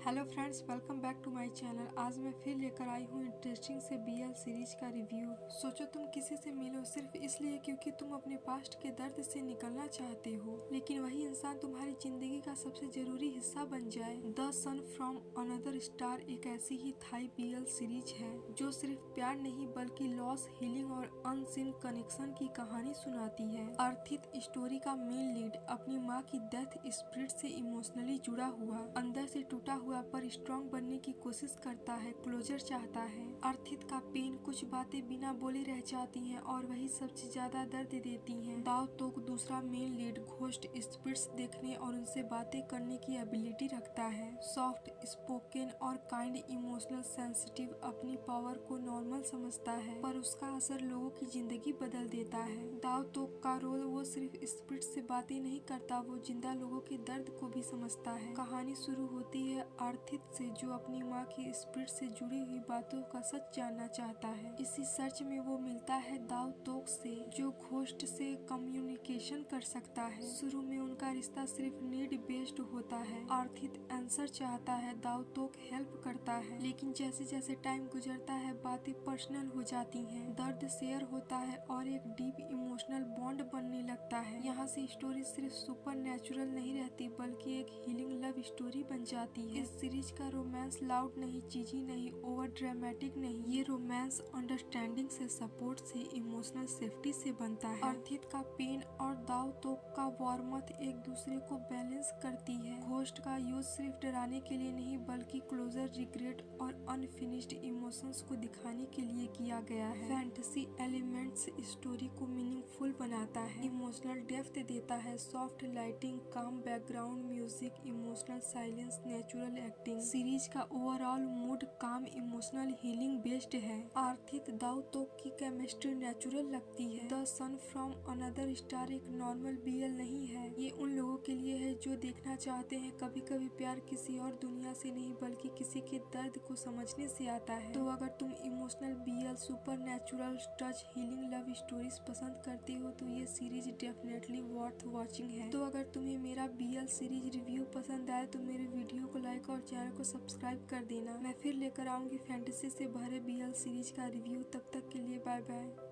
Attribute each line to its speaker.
Speaker 1: Hello friends, welcome back to my channel. आज मैं फिर लेकर आई हूँ इंटरेस्टिंग से बीएल सीरीज का रिव्यू। सोचो तुम किसी से मिलो सिर्फ इसलिए क्योंकि तुम अपने पास्ट के दर्द से निकलना चाहते हो, लेकिन वही इंसान तुम्हारी जिंदगी का सबसे जरूरी हिस्सा बन जाए। The sun from another star एक ऐसी ही थाई बीएल सीरीज है जो सिर्फ प्यार नहीं बल्कि लॉस, हीलिंग और अनसीन कनेक्शन की कहानी सुनाती है। अर्थित स्टोरी का मेन लीड अपनी माँ की डेथ स्पिरिट से इमोशनली जुड़ा हुआ, अंदर से टूटा हुआ पर स्ट्रॉन्ग बनने की कोशिश करता है, क्लोजर चाहता है। अर्थित का पेन कुछ बातें बिना बोले रह जाती हैं और वही सबसे ज्यादा दर्द देती हैं। दाव तोक दूसरा मेन लीड घोस्ट स्पिरिट्स देखने और उनसे बातें करने की एबिलिटी रखता है। सॉफ्ट स्पोकन और काइंड, इमोशनल, सेंसिटिव, अपनी पावर को नॉर्मल समझता है पर उसका असर लोगों की जिंदगी बदल देता है। दाव तोक का रोल, वो सिर्फ स्पिरिट से बातें नहीं करता, वो जिंदा लोगों के दर्द को भी समझता है। कहानी शुरू होती है अर्थित से जो अपनी माँ की स्पिरिट से जुड़ी हुई बातों का सच जानना चाहता है। इसी सर्च में वो मिलता है दाव तोक से जो घोस्ट से कम्युनिकेशन कर सकता है। शुरू में उनका रिश्ता सिर्फ नीड बेस्ड होता है। अर्थित आंसर चाहता है, दाव तोक हेल्प करता है, लेकिन जैसे जैसे टाइम गुजरता है बातें पर्सनल हो जाती हैं, दर्द शेयर होता है और एक डीप इमोशनल बॉन्ड बनने लगता है। यहाँ से स्टोरी सिर्फ सुपर नेचुरल नहीं रहती बल्कि एक हीलिंग लव स्टोरी बन जाती है। इस सीरीज का रोमांस लाउड नहीं, चीजी नहीं, ओवर ड्रामेटिक नहीं, ये रोमांस अंडरस्टैंडिंग से, सपोर्ट से, इमोशनल सेफ्टी से बनता है। अर्थित का पेन और दाव तोक का वार्मथ एक दूसरे को बैलेंस करती है। घोस्ट का यूज सिर्फ डराने के लिए नहीं बल्कि क्लोजर, रिग्रेट और अनफिनिश्ड इमोशंस को दिखाने के लिए किया गया है। फैंटेसी एलिमेंट्स स्टोरी को मीनिंगफुल बनाता है, इमोशनल डेप्थ देता है। Soft lighting, calm background music, emotional silence, natural acting. Series का overall mood calm, emotional, healing based है। अर्थित दाव तोक की केमिस्ट्री नेचुरल लगती है। The sun from another star एक नॉर्मल बीएल नहीं है, ये उन लोगों के लिए है जो देखना चाहते हैं कभी कभी प्यार किसी और दुनिया से नहीं बल्कि किसी के दर्द को समझने से आता है। तो अगर तुम emotional BL, supernatural touch, healing love stories पसंद करते हो तो ये सीरीज डेफिनेटली वर्थ वॉचिंग है। तो अगर तुम्हें मेरा बीएल सीरीज रिव्यू पसंद आए तो मेरे वीडियो को लाइक और चैनल को सब्सक्राइब कर देना। मैं फिर लेकर आऊंगी फैंटेसी से भरे बीएल सीरीज का रिव्यू। तब तक के लिए बाय बाय।